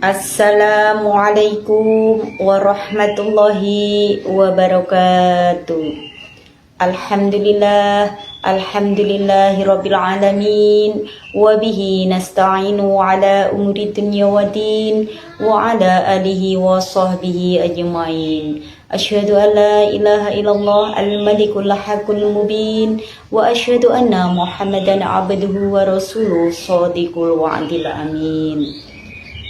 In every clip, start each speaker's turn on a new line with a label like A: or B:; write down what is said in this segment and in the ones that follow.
A: Assalamualaikum warahmatullahi wabarakatuh. Alhamdulillahi rabbil alamin. Wabihi nasta'inu ala umuri dunya wa din. Wa ala alihi wa sahbihi ajma'in. Asyhadu an la ilaha illallah al-malikul haqqul mubin. Wa asyhadu anna muhammadan abduhu wa rasuluh shadiqul wa'dil amin.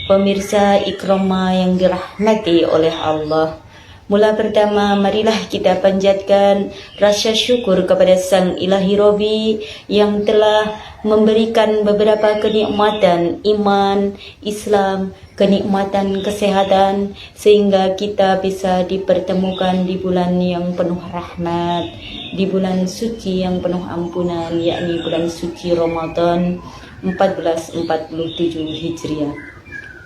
A: Pemirsa ikrama yang dirahmati oleh Allah, mula pertama marilah kita panjatkan rasa syukur kepada Sang Ilahi Robbi yang telah memberikan beberapa kenikmatan iman, Islam, kenikmatan kesehatan, sehingga kita bisa dipertemukan di bulan yang penuh rahmat, di bulan suci yang penuh ampunan, yakni bulan suci Ramadan 1447 Hijriah.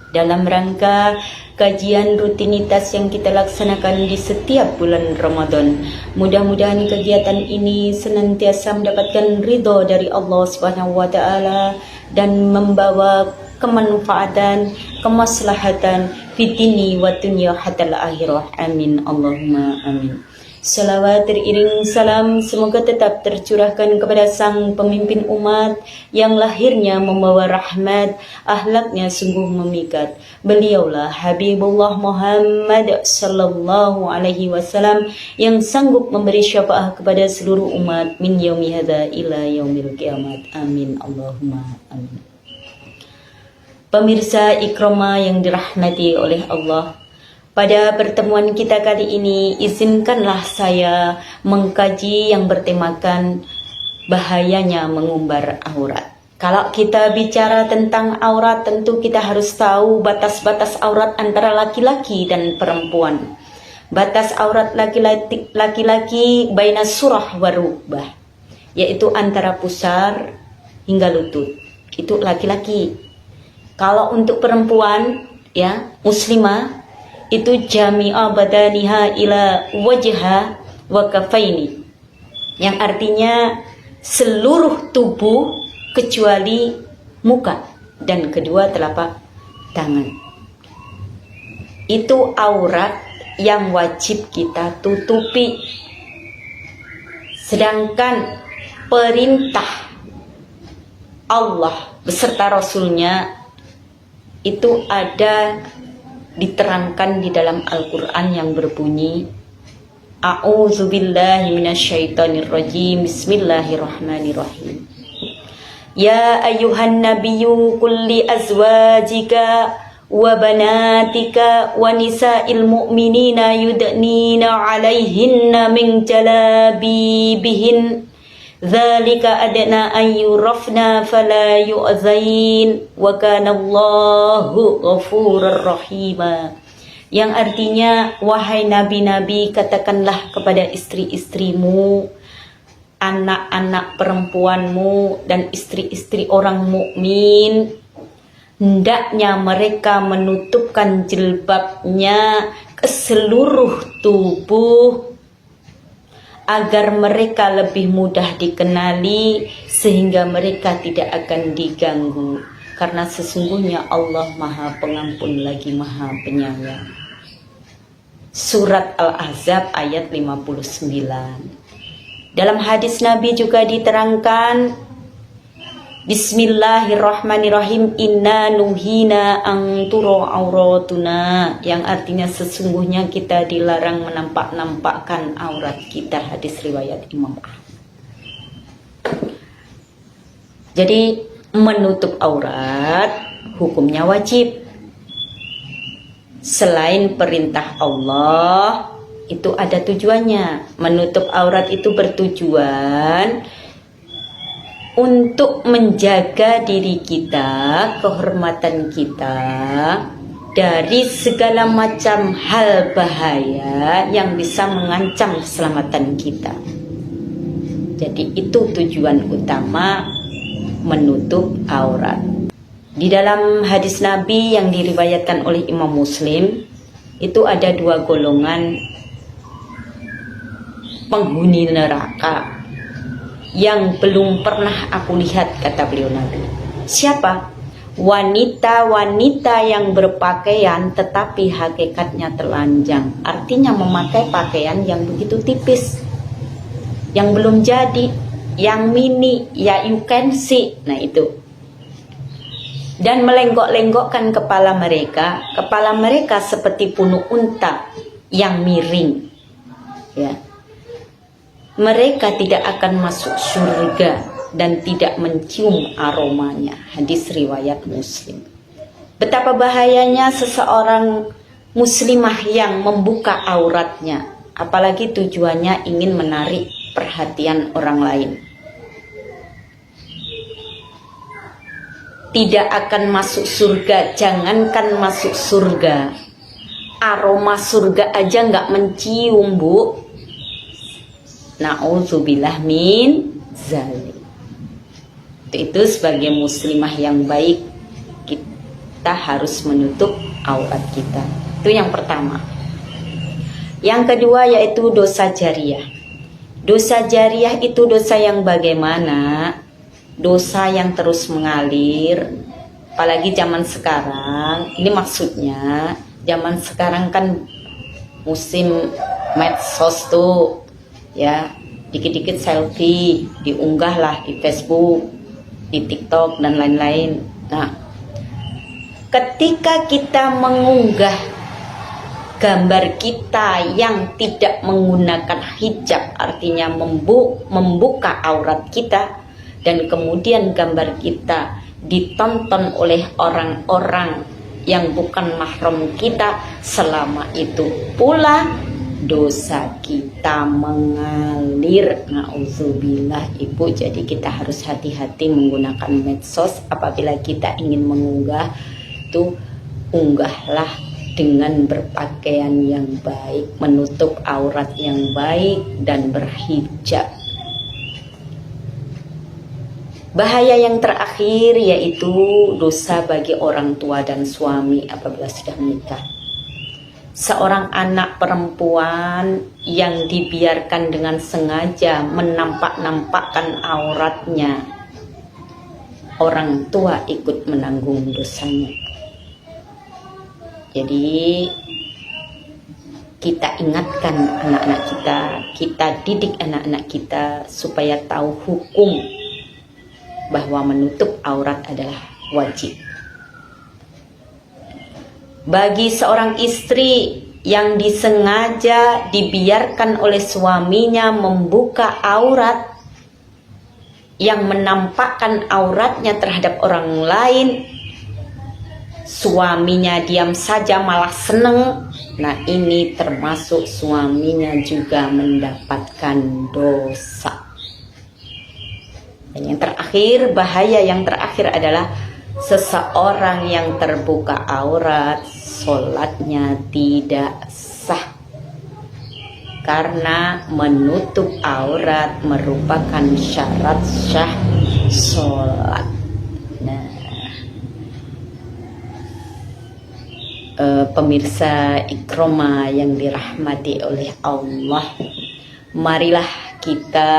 A: Dalam rangka kajian rutinitas yang kita laksanakan di setiap bulan Ramadan, mudah-mudahan kegiatan ini senantiasa mendapatkan ridho dari Allah Subhanahu wa taala dan membawa kemanfaatan, kemaslahatan fid dini wa dunya hatal akhirah. Amin Allahumma amin. Salawat teriring salam semoga tetap tercurahkan kepada sang pemimpin umat yang lahirnya membawa rahmat, akhlaknya sungguh memikat. Beliaulah Habibullah Muhammad sallallahu alaihi wasallam yang sanggup memberi syafaat kepada seluruh umat min yaumi hadza ila yaumil kiamat. Amin Allahumma amin. Pemirsa ikrama yang dirahmati oleh Allah, pada pertemuan kita kali ini, izinkanlah saya mengkaji yang bertemakan bahayanya mengumbar aurat. Kalau kita bicara tentang aurat, tentu kita harus tahu batas-batas aurat antara laki-laki dan perempuan. Batas aurat laki-laki baina surah wa rukbah, yaitu antara pusar hingga lutut. Itu laki-laki. Kalau untuk perempuan, ya, muslimah, itu jami'a badaniha ila wajha wa kafaini, yang artinya seluruh tubuh kecuali muka dan kedua telapak tangan. Itu aurat yang wajib kita tutupi. Sedangkan perintah Allah beserta Rasulnya itu ada diterangkan di dalam Al-Quran yang berbunyi, A'udzubillahi minasyaitonirrajim, Bismillahirrahmanirrahim. Ya ayyuhan nabiyyu qul li azwajika wa banatika wa nisa'il mu'minina yudnina 'alaihinna min jalabibihin dzalika adna an yurafna fala yu'zain wa kana Allahu ghafurur rahima. Yang artinya, wahai nabi-nabi, katakanlah kepada istri-istrimu, anak-anak perempuanmu dan istri-istri orang mukmin, hendaknya mereka menutupkan jilbabnya ke seluruh tubuh agar mereka lebih mudah dikenali, sehingga mereka tidak akan diganggu, karena sesungguhnya Allah Maha Pengampun lagi Maha Penyayang. Surat Al-Ahzab ayat 59. Dalam hadis Nabi juga diterangkan, Bismillahirrahmanirrahim, inna nuhina ang turo auratuna, yang artinya sesungguhnya kita dilarang menampak-nampakkan aurat kita. Hadis riwayat Imam Ahmad. Jadi menutup aurat hukumnya wajib. Selain perintah Allah, itu ada tujuannya. Menutup aurat itu bertujuan untuk menjaga diri kita, kehormatan kita dari segala macam hal bahaya yang bisa mengancam keselamatan kita. Jadi itu tujuan utama menutup aurat. Di dalam hadis Nabi yang diriwayatkan oleh Imam Muslim, itu ada 2 golongan penghuni neraka yang belum pernah aku lihat, kata beliau Nabi. Siapa? Wanita-wanita yang berpakaian tetapi hakikatnya telanjang. Artinya memakai pakaian yang begitu tipis, yang belum jadi, yang mini, ya you can see. Nah itu. Dan melenggok-lenggokkan kepala mereka. Kepala mereka seperti punuk unta yang miring. Ya. Mereka tidak akan masuk surga dan tidak mencium aromanya. Hadis riwayat Muslim. Betapa bahayanya seseorang muslimah yang membuka auratnya, apalagi tujuannya ingin menarik perhatian orang lain. Tidak akan masuk surga, jangankan masuk surga, aroma surga aja nggak mencium, Bu. Na'udzubillah min zalik. Itu sebagai muslimah yang baik, kita harus menutup aurat kita. Itu yang pertama. Yang kedua yaitu dosa jariah. Dosa jariah itu dosa yang bagaimana? Dosa yang terus mengalir, apalagi zaman sekarang. Ini maksudnya zaman sekarang kan musim medsos tuh, ya, dikit-dikit selfie diunggah lah di Facebook, di TikTok dan lain-lain. Nah, ketika kita mengunggah gambar kita yang tidak menggunakan hijab, artinya membuka aurat kita, dan kemudian gambar kita ditonton oleh orang-orang yang bukan mahram kita, selama itu pula dosa kita mengalir. Na'udzubillah, Ibu. Jadi kita harus hati-hati menggunakan medsos. Apabila kita ingin mengunggah, itu unggahlah dengan berpakaian yang baik, menutup aurat yang baik, dan berhijab. Bahaya yang terakhir yaitu dosa bagi orang tua dan suami apabila sudah menikah. Seorang anak perempuan yang dibiarkan dengan sengaja menampak-nampakkan auratnya, orang tua ikut menanggung dosanya. Jadi kita ingatkan anak-anak kita didik anak-anak kita supaya tahu hukum bahwa menutup aurat adalah wajib. Bagi seorang istri yang disengaja dibiarkan oleh suaminya membuka aurat, yang menampakkan auratnya terhadap orang lain, suaminya diam saja malah seneng, nah ini termasuk suaminya juga mendapatkan dosa. Dan yang terakhir, bahaya yang terakhir adalah seseorang yang terbuka aurat, sholatnya tidak sah, karena menutup aurat merupakan syarat sah sholat. Nah, pemirsa Ikroma yang dirahmati oleh Allah, marilah kita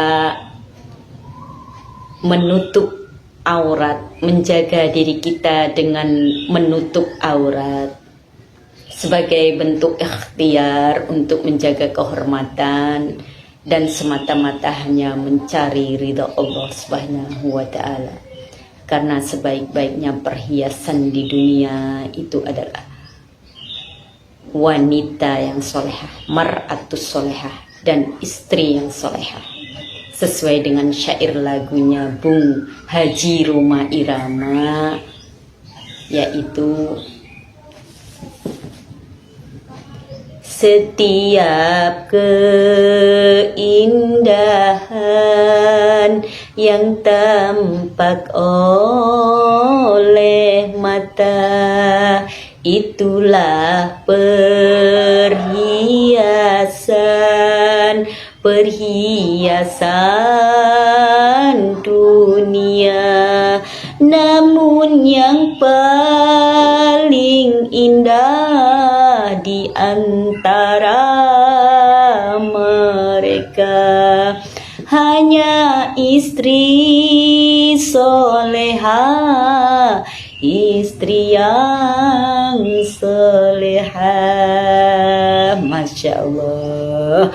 A: menutup aurat, menjaga diri kita dengan menutup aurat sebagai bentuk ikhtiar untuk menjaga kehormatan dan semata-mata hanya mencari ridha Allah Subhanahu wa ta'ala. Karena sebaik-baiknya perhiasan di dunia itu adalah wanita yang solehah, mar'atus solehah, dan istri yang solehah. Sesuai dengan syair lagunya Bung Haji Roma Irama, yaitu setiap keindahan yang tampak oleh mata, itulah perhiasan dunia. Namun yang indah di antara mereka. Hanya istri soleha, istri yang soleha. Masya Allah.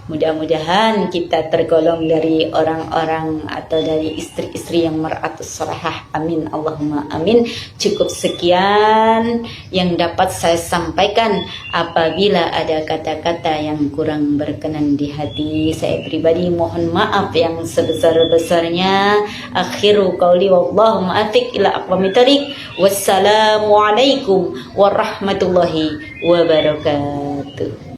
A: Mudah-mudahan kita tergolong dari orang-orang atau dari istri-istri yang mar'atus salihah. Amin Allahumma amin. Cukup sekian yang dapat saya sampaikan. Apabila ada kata-kata yang kurang berkenan di hati, saya pribadi mohon maaf yang sebesar-besarnya. Akhiru qauli wallahu mu'afiq ila aqwamit thoriq. Wassalamualaikum warahmatullahi wabarakatuh.